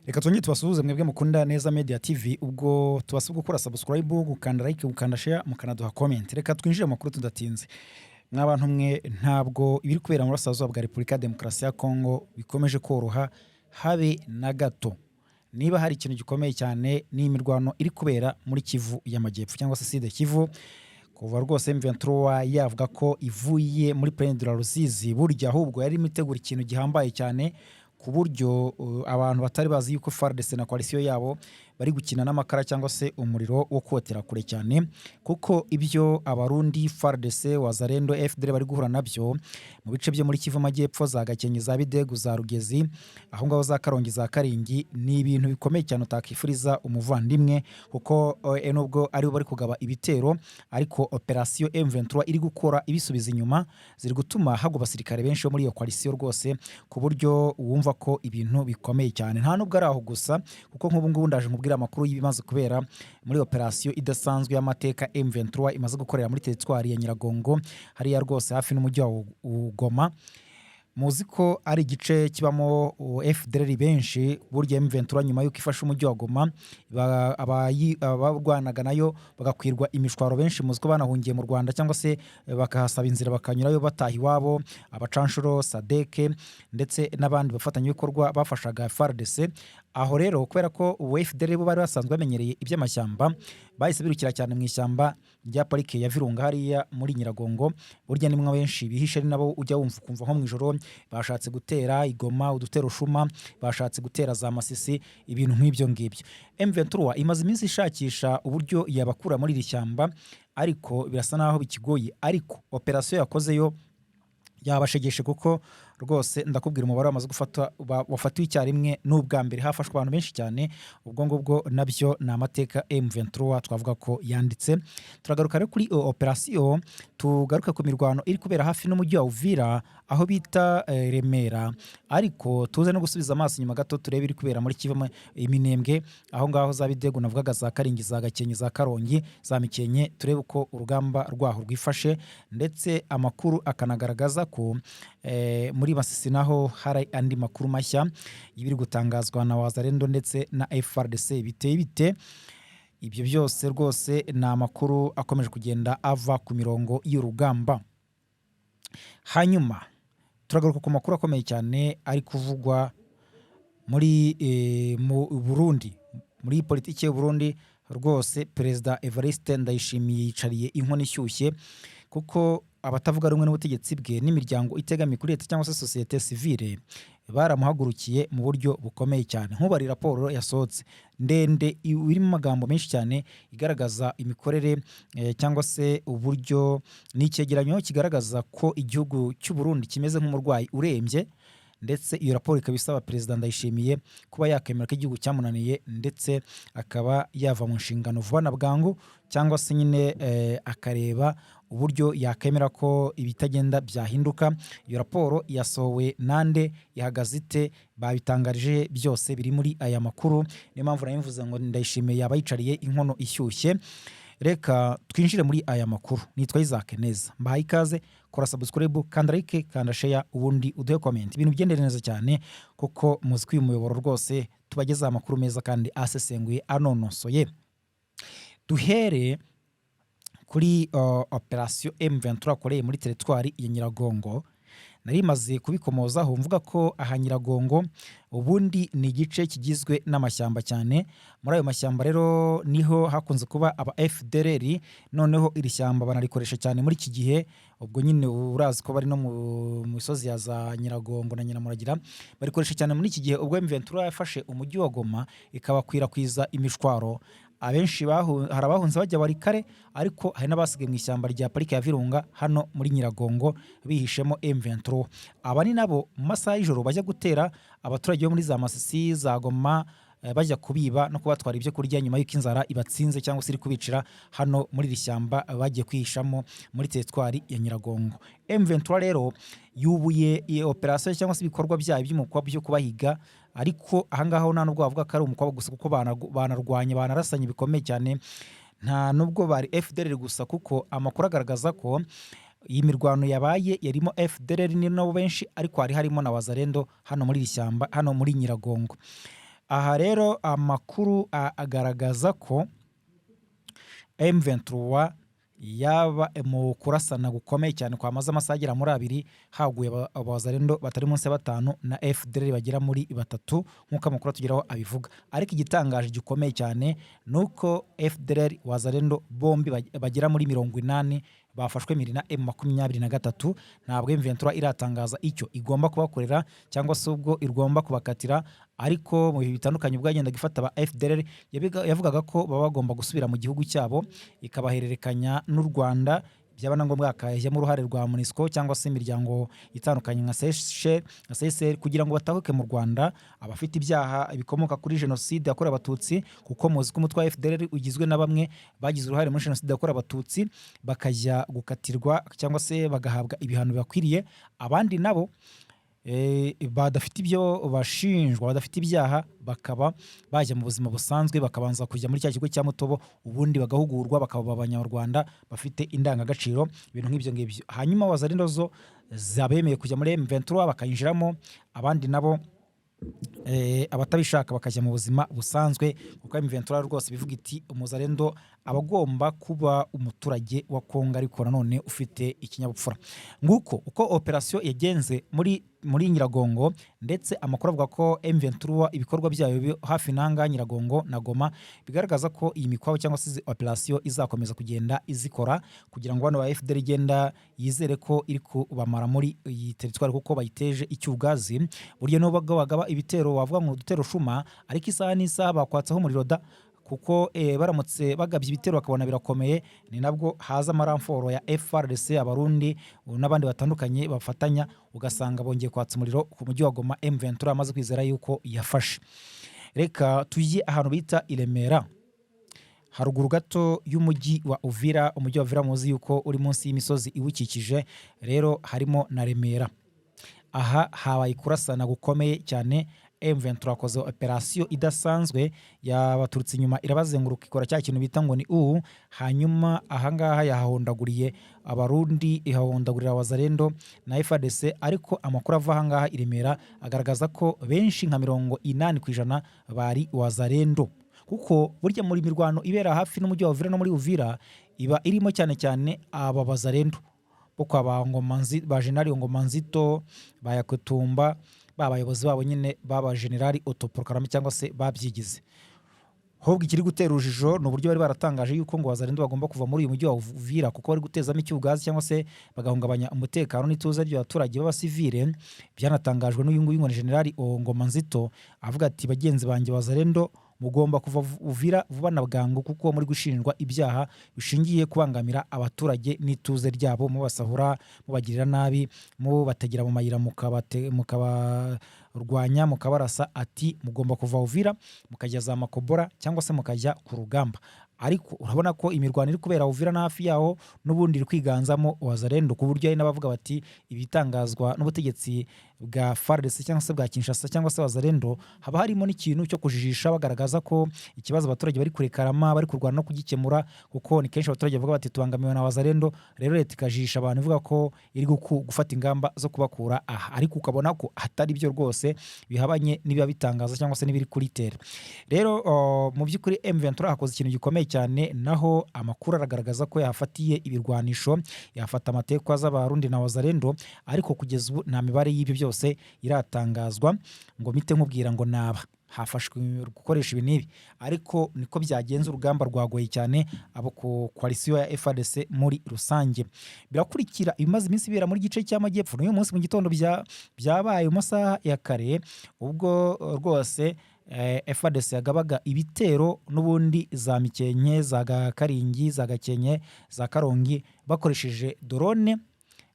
Reka twongere tubasuhuze mwebwe mukunda Neza Media TV ubwo tubasaba gukora subscribe, gukanda like, gukanda share, mukanaduha comment. Reka twinjire mu makuru tudatinze. Mwabantu mwe ntabwo ibiri kubera mu Burasirazuba bwa Repubulika ya Demokarasi ya Kongo bikomeje koroha habe na gato. Niba hari ikintu gikomeye cyane ni imirwano iri kubera muri Kivu y'Amajyepfo cyangwa se Sud Kivu. Kuva rwose M23 yavuga ko ivuye muri Plaine de la Rusizi, burya ahubwo yari imitegura ikintu gihambaye cyane ku buryo abantu batari bazi yuko FARDC na coalition yabo bari gukina n'amakara cyangwa se umuriro wo kotera kure cyane, kuko ibyo abarundi FARDC Wazalendo FDL bari guhura nabyo mu bice byo muri Kivu Majyepfo, za Gakenke, za Bidegu, za Rugezi, aho ngaho za Karongi, za Karingi, ni ibintu bikomeye cyane utakifuriza umuvandimwe, kuko nubwo ari bari kugaba ibitero ariko operation M23 iri gukora ibisubiza inyuma ziri gutuma hago basirikare benshi muri iyo coalition rwose, ku buryo wumva ko ibintu bikomeye cyane. Nta nubwo ari aho gusa, kuko nk'ubu ngubu ndaje nkubwira amakuru y'ibimaze kubera muri operation idasanzwe y'amateka M23 imaze gukorera muri territoire ya Nyiragongo, hariya rwose hafi n'umujyi wa Goma. Muzi ko ari igice kibamo FDL benshi, burya M23 nyuma yuko ifashe umujyi wa Goma abarwanaga nayo bagakwirwa imishwaro benshi, muzi ko banahungiye mu Rwanda cyangwa se bakahasaba inzira bakanyurayo bataha iwabo, abacanshuro, Sadeke ndetse n'abandi bafatanya bikorwa bafashaga FARDC. Aho rero kubera ko FDL bo bari basanzwe bamenyereye iby'amashyamba, bahise birukira cyane mu ishyamba rya parike ya Virunga hariya muri Nyiragongo. Burya nimwe benshi bihishe ari nabo ujya wumva kumva nko mu ijoro bashatse gutera Igoma, udutero Shuma, bashatse gutera za Masisi, ibintu nk'ibyo ngibyo. M23 imaze iminsi ishakisha uburyo yabakura muri iri shyamba, ariko birasa naho bikigoye, ariko operation yakozeyo yabashegeshe, kuko rwose ndakubwira umubare wamaze gufata wafatiwe icyarimwe n'ubwa mbere hafashwe abantu benshi cyane. Ubwo ngubwo nabyo ni amateka M23 twavuga ko yanditse. Turagaruka rero kuri operation, tugaruka ku mirwano iri kubera hafi n'umujyi wa Uvira aho bita Remera, ariko tuze no gusubiza amaso inyuma gato turebe iri kubera muri Kivu Iminembwe, aho ngaho za Bidegu navugaga, za Karingi, za Gakenke, za Karongi, za Mikenke, turebe uko urugamba rwaho rwifashe, ndetse amakuru akanagaragaza ko muri Masisi naho hari andi makuru mashya y'ibiri gutangazwa na Wazalendo ndetse na FARDC. Biteye bite? Ibyo byose rwose ni amakuru akomeje kugenda ava ku mirongo y'urugamba. Hanyuma turagaruka ku makuru akomeye cyane ari kuvugwa muri mu Burundi, muri politiki y'u Burundi. Rwose Perezida Evariste Ndayishimiye yicariye inkono ishyushye, kuko abatavuga rumwe n'ubutegetsi bwe n'imiryango itegamiye kuri leta cyangwa se societe civile baramuhagurukiye mu buryo bukomeye cyane. Nk'ubari raporo yasohotse ndende irimo amagambo menshi cyane igaragaza imikorere cyangwa se uburyo n'icyegeranyo kigaragaza ko igihugu cy'u Burundi kimeze nk'umurwayi urembye, ndetse iyo raporo ikaba isaba Perezida Ndayishimiye kuba yakemera ko igihugu cyamunaniye, ndetse akaba yava mu nshingano vuba na bwangu, cyangwa se nyine akareba uburyo yakemera ko ibitagenda byahinduka. Iyo raporo yasohowe nande, ihagaze ite, babitangarije byose biri muri aya makuru. Niyo mpamvu nabivuze ngo Ndayishimiye yaba yicariye inkono ishyushye. Reka twinjire muri aya makuru. Nitwa Isaac Neza, mbahaye ikaze. Kora subscribe, kanda like, kanda share, ubundi uduhe comment. Ibintu bigendere neza cyane, kuko muzi ko uyu muyoboro rwose tubageza amakuru meza kandi asesenguye anonosoye. Duhere kuri operation M23 akoreye muri territoire ya Nyiragongo. Nari maze kubikomozaho mvuga ko aha Nyiragongo ubundi ni igice kigizwe n'amashyamba cyane. Muri ayo mashyamba rero niho hakunze kuba aba FDLR, noneho iri shyamba banarikoresha cyane muri iki gihe. Ubwo nyine urazi ko bari no mu misozi ya za Nyiragongo na Nyiramuragira, barikoresha cyane muri iki gihe. Ubwo M23 yafashe umujyi wa Goma ikabakwirakwiza imishwaro, abenshi hari abahunze bajya Barikare, ariko hari n'abasigaye mu ishyamba rya parike ya Virunga hano muri Nyiragongo bihishemo M23. Aba ni nabo mu masaha y'ijoro bajya gutera abaturage bo muri za Masisi, za Goma, bajya kubiba no kubatwara ibyo kurya nyuma y'uko inzara ibatsinze cyangwa se iri kubicira hano muri iri shyamba bagiye kwihishamo muri territoire ya Nyiragongo. M23 rero yubuye iyo operation cyangwa se ibikorwa byayo by'umukwa byo kubahiga, ariko ahangaho nta nubwo bavuga ko ari umukwa gusa, kuko banarwanye, banarasanye bikomeye cyane. Nta nubwo bari FDL gusa, kuko amakuru agaragaza ko iyi mirwano yabaye yarimo FDL ni nabo benshi, ariko hari harimo na Wazalendo hano muri iri shyamba hano muri Nyiragongo. aha rero amakuru agaragaza ko M23 yaba mu kurasana gukomeye cyane kwamaze amasaha agera muri abiri haguye abazarendo batari munsi ya batanu na FDLR bagera muri batatu nk'uko amakuru atugeraho abivuga. Ariko igitangaje gikomeye cyane nuko FDLR wazarendo bombi bagera muri 80 bafashwe miri na M23. Ntabwo M23 iratangaza icyo igomba kubakorera cyangwa se ubwo igomba kubakatira, ariko mu bihe bitandukanye bwagendaga ifata ba FDLR yavugaga ko baba bagomba gusubira mu gihugu cyabo ikabahererekanya n'u Rwanda, byaba na ngombwa hakajyamo uruhare rwa MONUSCO cyangwa se imiryango itandukanye nka CSR kugira ngo batahuke mu Rwanda abafite ibyaha bikomoka kuri jenoside yakorewe abatutsi, kuko muzi ko umutwe wa FDLR ugizwe na bamwe bagize uruhare muri jenoside yakorewe abatutsi bakajya gukatirwa cyangwa se bagahabwa ibihano bibakwiriye, abandi nabo badafite ibyo bashinjwa, badafite ibyaha bakaba bajya mu buzima busanzwe bakabanza kujya muri cya kigo cya Mutobo, ubundi bagahugurwa bakaba abanyarwanda bafite indangagaciro, ibintu nk'ibyo ngibyo. Hanyuma wazarendo zo zabemeye kujya muri M23 bakayinjiramo, abandi nabo abatabishaka bakajya mu buzima busanzwe, kuko M23 rwose bivuga iti umuzarendo abagomba kuba umuturage wa Kongo ariko nanone ufite ikinyabupfura. Nguko uko operation yagenze muri Nyiragongo, ndetse amakuru avuga ko M23 ibikorwa byayo hafi nanga Nyiragongo na Goma bigaragaza ko iyi mikwabo cyangwa se operation izakomeza kugenda izikora kugira ngo bano ba FDL igenda yizere ko iri kubamara muri iyi territoire, kuko bayiteje icyugazi. Burya no bagaba ibitero wavuga ngo dutero shuma, ariko isaha n'isaha bakwatsaho umuriro da, kuko baramutse bagabye ibitero bakabona birakomeye, ni nabwo haza amaramforo ya FARDC abarundi n'abandi batandukanye bafatanya, ugasanga bongeye kwatsa umuriro ku mujyi wa Goma M23 amaze kwizera yuko yafashe. Reka tujye ahantu bita i Remera, haruguru gato y'umujyi wa Uvira. Umujyi wa Uvira muzi yuko uri munsi y'imisozi iwukikije, rero harimo na Remera. Aha habaye kurasana gukomeye cyane. M23 akoze operation idasanzwe yabaturutse inyuma irabazenguruka ikora cya kintu bita ngo ni hanyuma ahangaha yahahondaguriye abarundi, ihahondagurira wazarendo na FARDC, ariko amakuru ava ahangaha i Remera agaragaza ko benshi nka 80% bari wazarendo, kuko burya muri mirwano ibera hafi n'umujyi wa Uvira no muri Uvira iba irimo cyane cyane aba bazarendo boko ba General Ngoma Nzito bayakutumba, babayobozi babo nyine baba General autoproclamé cyangwa se babyigize. Hobwo ikiri gutera urujijo no buryo bari baratangaje yuko ngo wazarendo bagomba kuva muri uyu mujyi wa Uvira kuko bari gutezamo icyugazi cyangwa se bagahungabanya umutekano n'ituze ry'abaturage b'abasivile. Byanatangajwe n'uyu nguyu ngo General Ngoma Nzito avuga ati bagenzi banjye wazarendo mugomba kuva Uvira vuba na bwangu, kuko muri gushinjwa ibyaha bishingiye kubangamira abaturage n'ituze ryabo, mubasahura, mubagirira nabi, mubategera mu mayira mukabarwanya, mukabarasa. Ati mugomba kuva Uvira mukajya za Makobora cyangwa se mukajya ku rugamba. Ariko urabona ko imirwano iri kubera Uvira na hafi yaho n'ubundi iri kwiganzamo wazarendo, ku buryo ari n'abavuga bati ibitangazwa n'ubutegetsi bwa FARDC cyangwa se bwa Kinshasa cyangwa se wazarendo haba harimo n'ikintu cyo kujijisha, bagaragaza ko ikibazo abaturage bari kurekarama bari kurwana no kugikemura, kuko ni kenshi abaturage bavuga bati tubangamiwe na wazarendo, rero leta ikajisha abantu ivuga ko iri gufata ingamba zo kubakura aha. Ariko ukabona ko atari byo rwose, bihabanye nibiba bitangaza cyangwa se nibiri kuri tere. Rero mu by'ukuri M23 hakoze ikintu gikomeye cyane, naho amakuru aragaragaza ko yafatiye ibirwanisho, yafata amatekwa z'abarundi na wazarendo, ariko kugeza ubu nta mibare y'ibyo byose iratangazwa ngo mite nkubwira ngo naba hafashwe gukoresha ibi n'ibi, ariko niko byagenze. Urugamba rwagoye cyane abo ku coalition ya FARDC muri rusange. Birakurikira ibimaze iminsi bibera muri gice cy'amajyepfo, n'uyu munsi mu gitondo byabaye mu masaha ya kare, ubwo rwose FARDC yagabaga ibitero n'ubundi za Mikenke, za Karingi, za Gakenke, za Karongi bakoresheje drone,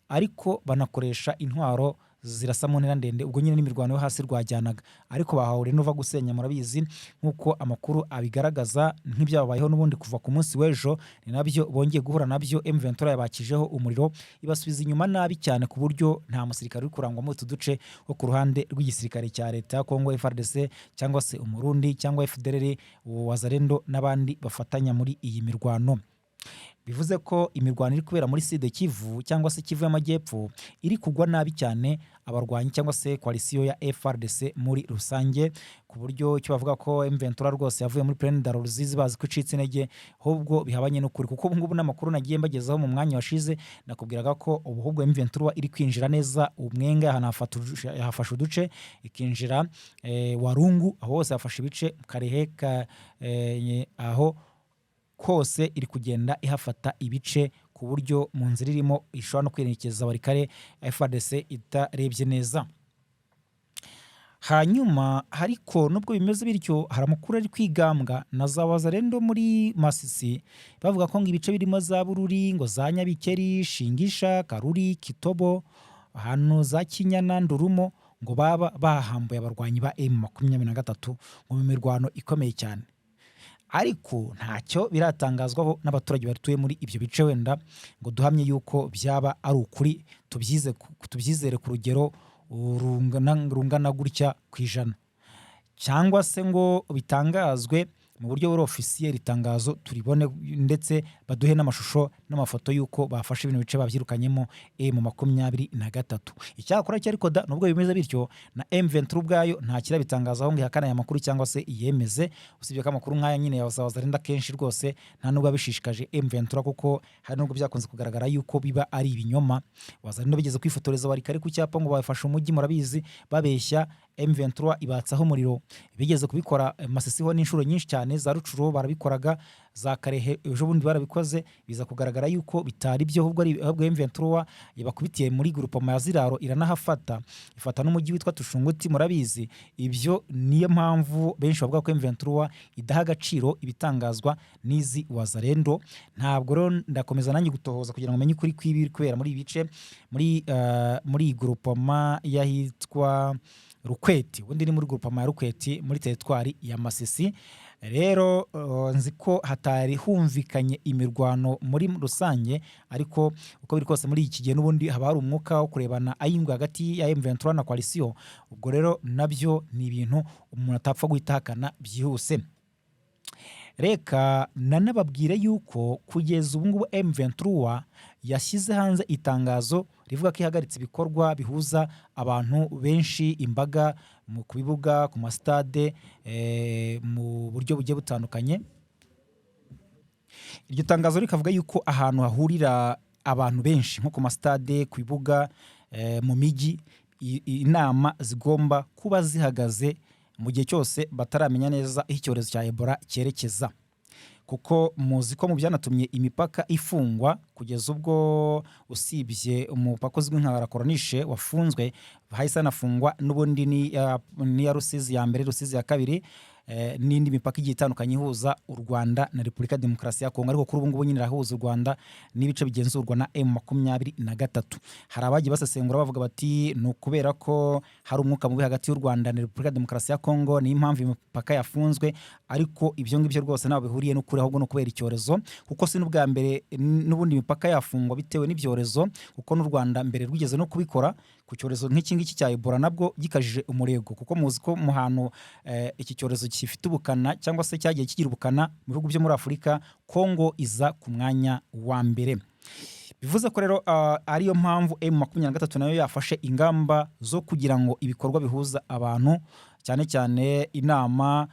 ariko banakoresha intwaro zirasa mu ntera ndende. Ubwo nyine n'imirwano yo hasi rwajyanaga, ariko bahahure n'uva gusenya, murabizi nk'uko amakuru abigaragaza, nk'ibyababayeho n'ubundi kuva ku munsi w'ejo ni nabyo bongeye guhura nabyo. M23 yabakijeho umuriro ibasubiza inyuma nabi cyane, ku buryo nta musirikare uri kurangwa mu tuduce wo ku ruhande rw'igisirikare cya leta ya Kongo FARDC cyangwa se umurundi cyangwa FDLR wazarendo n'abandi bafatanya muri iyi mirwano. bivuze ko imirwano iri kubera muri Sud Kivu cyangwa se Kivu y'Amajyepfo iri kugwa nabi cyane abarwanyi cyangwa se koalisiyo ya FARDC muri rusange, ku buryo icyo bavuga ko M23 rwose yavuye muri Plaine de Ruzizi bazi ko icitse intege, ahubwo bihabanye n'ukuri, kuko ubu ngubu n'amakuru nagiye mbagezaho mu mwanya washize nakubwiraga ko ubu ahubwo M23 iri kwinjira neza umwenga, yahafashe uduce ikinjira Warungu, aho hose yafashe ibice Karehe aho kose iri kugenda ihafata ibice, ku buryo mu nzira irimo ishobora no kwerekeza Warikare FARDC itarebye neza. Hanyuma ariko nubwo bimeze bityo, hari amakuru ari kwigambwa na za Wazalendo muri Masisi bavuga ko ngo ibice birimo za Bururi, ngo za Nyabikeri, Shingisha, Karuri, Kitobo, ahantu za Kinyana, Ndurumo, ngo baba bahambuye abarwanyi ba M23 ngo mu mirwano ikomeye cyane. Ariko ntacyo biratangazwaho n'abaturage batuye muri ibyo bice, wenda ngo duhamye yuko byaba ari ukuri, tubyizere ku rugero rungana gutya ku ijana, cyangwa se ngo bitangazwe mu buryo buri ofisiye, itangazo turibone ndetse baduhe n'amashusho n'amafoto y'uko bafashe ibintu bice babyirukanyemo M23. Icyakora cyariko da nubwo bimeze bityo na M23 ubwayo nta kirabitangazaho ngo ihakana aya makuru cyangwa se iyemeze, usibye ko amakuru nk'aya nyine yazarinda kenshi rwose nta nubwo abishishikaje M23, kuko hari nubwo byakunze kugaragara yuko biba ari ibinyoma. Wazarinde bigeze kwifotoreza Warikare ku cyapa ngo bafashe umujyi, murabizi babeshya M23 ibatsaho umuriro, bigeze kubikora Masisi ho n'inshuro nyinshi cyane, za Rucuro barabikoraga, za Karehe ejo bundi barabikoze, biza kugaragara yuko bitari byo, ahubwo M23 yabakubitiye muri groupement ya Ziraro iranahafata, ifata n'umujyi witwa Tushunguti, murabizi. Ibyo niyo mpamvu benshi bavuga ko M23 idaha agaciro ibitangazwa n'izi Wazalendo. Ntabwo rero ndakomeza nanjye gutohoza kugira ngo menye ukuri kw'ibiri kubera muri ibice, muri groupement yahitwa Rukweti, ubundi ni muri groupement ya Rukweti muri teritwari ya Masisi. Rero nzi ko hatari humvikanye imirwano muri rusange, ariko uko biri kose muri iki gihe n'ubundi haba hari umwuka wo kurebana ayingwa hagati ya M23 na koalisiyo. Ubwo rero nabyo ni ibintu umuntu atapfa guhitahakana byihuse. Reka nanababwire yuko kugeza ubu ngubu M23 yashyize hanze itangazo rivuga ko ihagaritse ibikorwa bihuza abantu benshi, imbaga ku bibuga, ku masitade, mu buryo bugiye butandukanye. Iryo tangazo rikavuga yuko ahantu hahurira abantu benshi nko ku masitade, ku bibuga, mu mijyi, inama zigomba kuba zihagaze mu gihe cyose bataramenya neza aho icyorezo cya Ebola cyerekeza, kuko muzi ko mu byanatumye imipaka ifungwa kugeza ubwo, usibye umupaka uzwi nka Rakoronishe wafunzwe, hahise hanafungwa n'ubundi ni ya Rusizi ya mbere, Rusizi ya kabiri, n'indi mipaka igiye itandukanye ihuza u Rwanda na Repubulika Demokarasi ya Kongo. Ariko kuri ubu ngubu nyine irahuza u Rwanda n'ibice bigenzurwa na M23. Hari abagiye basesengura bavuga bati ni ukubera ko hari umwuka mubi hagati y'u Rwanda na Repubulika Demokarasi ya Kongo, niyo impamvu imipaka yafunzwe. Ariko ibyo ngibyo rwose ntaho bihuriye n'ukuri, ahubwo no kubera icyorezo, kuko si n'ubwa mbere n'ubundi imipaka yafungwa bitewe n'ibyorezo, kuko n'u Rwanda mbere rwigeze no kubikora ku cyorezo nk'iki ngiki cya Ebola, nabwo gikajije umurego, kuko muzi ko mu hantu iki cyorezo gifite ubukana cyangwa se cyagiye kigira ubukana mu bihugu byo muri Afurika, Kongo iza ku mwanya wa mbere. Bivuze ko rero ariyo mpamvu M23 nayo yafashe ingamba zo kugira ngo ibikorwa bihuza abantu, cyane cyane inama,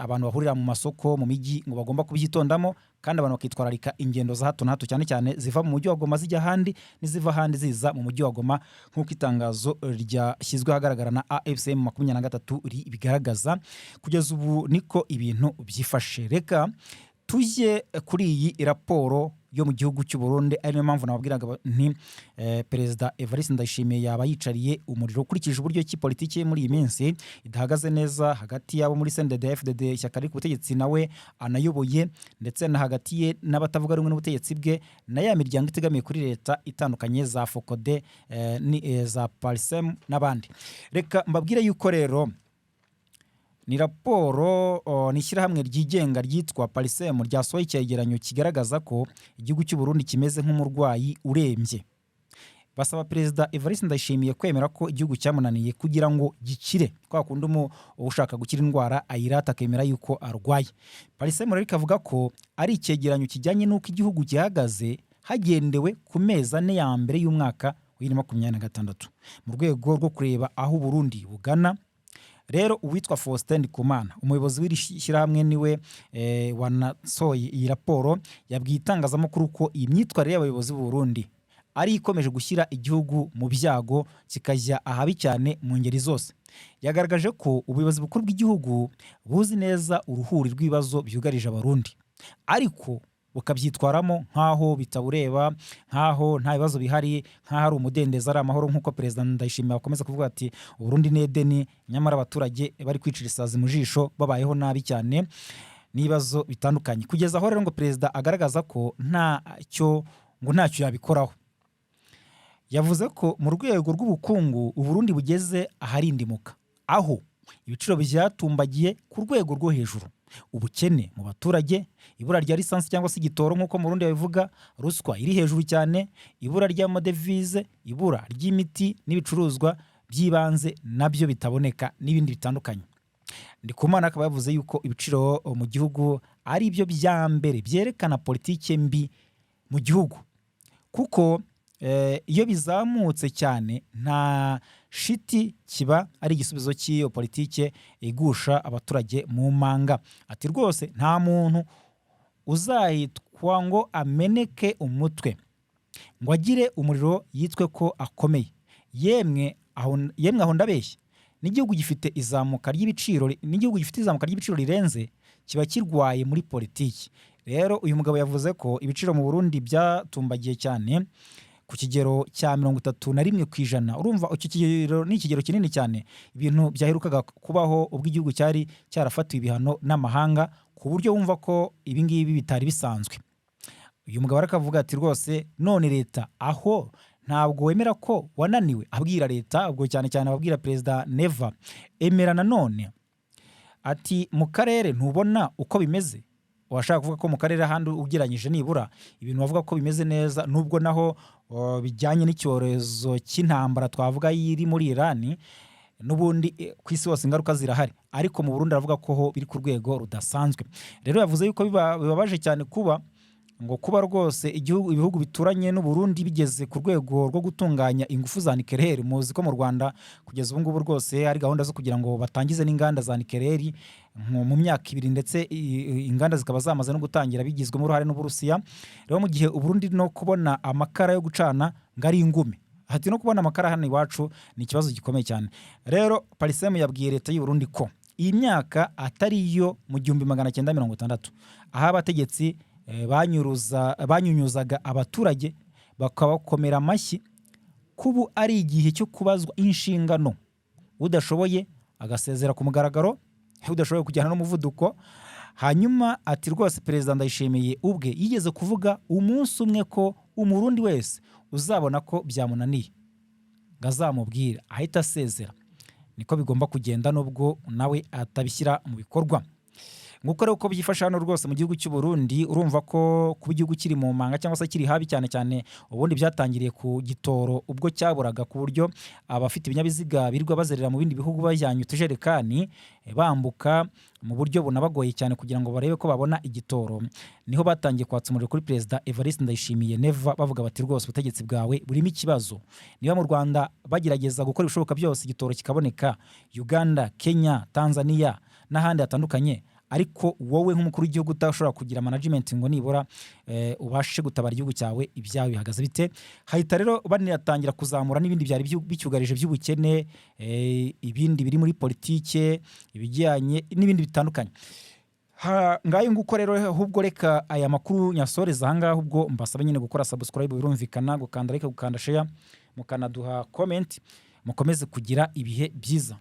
abantu bahurira mu masoko, mu mijyi, ngo bagomba kubyitondamo, kandi abantu bakitwararika ingendo za hato na hato, cyane cyane ziva mu mujyi wa Goma zijya ahandi, n'iziva ahandi ziza mu mujyi wa Goma, nk'uko itangazo ryashyizwe ahagaragara na AFC M23 bigaragaza. Kugeza ubu niko ibintu byifashe. Reka tujye kuri iyi raporo yo mu gihugu cy'u Burundi, ari mpamvu nababwiraga nti Perezida Evariste Ndayishimiye yaba yicariye umuriro, ukurikije uburyo ki politiki muri iyi minsi idahagaze neza hagati yabo muri CNDD-FDD, ishyaka riri ku butegetsi nawe anayoboye, ndetse na hagati ye n'abatavuga rumwe n'ubutegetsi bwe, na ya miryango itegamiye kuri leta itandukanye, za Focode, za Parsem n'abandi. Reka mbabwire yuko rero ni raporo n'ishyirahamwe ryigenga ryitwa Parsem ryasohoye icyegeranyo kigaragaza ko igihugu cy'u Burundi kimeze nk'umurwayi urembye. basaba Perezida Evariste Ndayishimiye kwemera ko igihugu cyamunaniye kugira ngo gikire, kwa kundi ushaka gukira indwara ayirata akemera yuko arwaye. Parise Murarika avuga ko ari icyegeranyo kijyanye n'uko igihugu gihagaze hagendewe ku mezi ane ya mbere y'umwaka wa 2026 mu rwego rwo kureba aho Burundi bugana. Rero uwitwa Faustin Ndikumana, umuyobozi w'iri shyirahamwe, niwe wanasohoye iyi raporo, yabwiye itangazamakuru ko iyi myitwarire y'abayobozi b'u Burundi ari ikomeje gushyira igihugu mu byago kikajya ahabi cyane mu ngeri zose. Yagaragaje ko ubuyobozi bukuru bw'igihugu buzi neza uruhuri rw'ibibazo byugarije Abarundi, ariko bukabyitwaramo nk'aho bitabureba, nk'aho nta bibazo bihari, nk'aho ari umudendezo, ari amahoro, nk'uko Perezida Ndayishimiye akomeza kuvuga ati Uburundi ni Edeni, nyamara abaturage bari kwicira isazi mu jisho babayeho nabi cyane n'ibibazo bitandukanye. Kugeza aho rero ngo Perezida agaragaza ko ntacyo yabikoraho. Yavuze ko mu rwego rw'ubukungu Uburundi bugeze aharindimuka, aho ibiciro byatumbagiye ku rwego rwo hejuru, ubukene mu baturage, ibura rya lisansi cyangwa se igitoro nk'uko mu Burundi babivuga, ruswa iri hejuru cyane, ibura ry'amadevize, ibura ry'imiti n'ibicuruzwa by'ibanze nabyo bitaboneka n'ibindi bitandukanye. Ndikumana akaba yavuze yuko ibiciro mu gihugu ari byo bya mbere byerekana politike mbi mu gihugu, kuko iyo bizamutse cyane nta shiti kiba ari igisubizo cy'iyo politike igusha abaturage mu manga. Ati rwose nta muntu uzahitwa ngo ameneke umutwe ngo agire umuriro yitwe ko akomeye. Yemwe aho ndabeshya, n'igihugu gifite izamuka ry'ibiciro rirenze kiba kirwaye muri politiki. Rero uyu mugabo yavuze ko ibiciro mu Burundi byatumbagiye cyane ku kigero cya 31%. Urumva icyo kigero ni ikigero kinini cyane, ibintu byaherukaga kubaho ubwo igihugu cyari cyarafatiwe ibihano n'amahanga, ku buryo wumva ko ibi ngibi bitari bisanzwe. Uyu mugabo arakavuga ati rwose none leta aho ntabwo wemera ko wananiwe, abwira leta, ubwo cyane cyane ababwira Perezida Neva, emera nanone ati mu karere ntubona uko bimeze. Washaka kuvuga ko mu karere ahandi ugeranyije nibura ibintu bavuga ko bimeze neza, nubwo naho bijyanye n'icyorezo cy'intambara twavuga yiri muri Iran, n'ubundi ku isi hose ingaruka zirahari, ariko mu Burundi aravuga ko ho biri ku rwego rudasanzwe. Rero yavuze yuko bibabaje cyane kuba rwose ibihugu bituranye n'u Burundi bigeze ku rwego rwo gutunganya ingufu za nucleaire. Muzi ko mu Rwanda kugeza ubu ngubu rwose hari gahunda zo kugira ngo batangize n'inganda za nucleaire mu myaka 2, ndetse inganda zikaba zamaze no gutangira bigizwemo uruhare n'Uburusiya. Rero mu gihe Uburundi no kubona amakara yo gucana ngari ingume, hati no kubona amakara hano iwacu ni ikibazo gikomeye cyane. Rero Parisem yabwiye leta y'u Burundi ko iyi myaka atari yo mu 1960, aho abategetsi banyunyuzaga abaturage bakabakomera amashyi, kubu ari igihe cyo kubazwa inshingano. Udashoboye agasezera ku mugaragaro, udashoboye kujyana n'umuvuduko. Hanyuma ati rwose Perezida Ndayishimiye ubwe yigeze kuvuga umunsi umwe ko umurundi wese uzabona ko byamunaniye ngazamubwira ahita asezera. Niko bigomba kugenda nubwo nawe atabishyira mu bikorwa. Nguko rero uko byifasha hano rwose mu gihugu cy'u Burundi, urumva ko kuba igihugu kiri mu manga cyangwa se kiri habi cyane cyane. Ubundi byatangiriye ku gitoro ubwo cyaburaga, ku buryo abafite ibinyabiziga birirwa bazerera mu bindi bihugu bajyanye utujerekani bambuka mu buryo bunabagoye cyane kugira ngo barebe ko babona igitoro. Niho batangiye kwatsa umuriro kuri Perezida Evariste Ndayishimiye Neva, bavuga bati rwose ubutegetsi bwawe burimo ikibazo. Niba mu Rwanda bagerageza gukora ibishoboka byose igitoro kikaboneka, Uganda, Kenya, Tanzania n'ahandi hatandukanye, ariko wowe nk'umukuru w'igihugu utashobora kugira management ngo nibura ubashe gutabara igihugu cyawe, ibyawe bihagaze bite? Hahita rero baniyatangira kuzamura n'ibindi byari bicyugarije by'ubukene, ibindi biri muri politike, ibijyanye n'ibindi bitandukanye. Ngayo nguko rero, ahubwo reka aya makuru nyasoreza ahangaha, ahubwo mbasaba nyine gukora subscribe, birumvikana, gukanda like, gukanda share, mukanaduha comment. Mukomeze kugira ibihe byiza.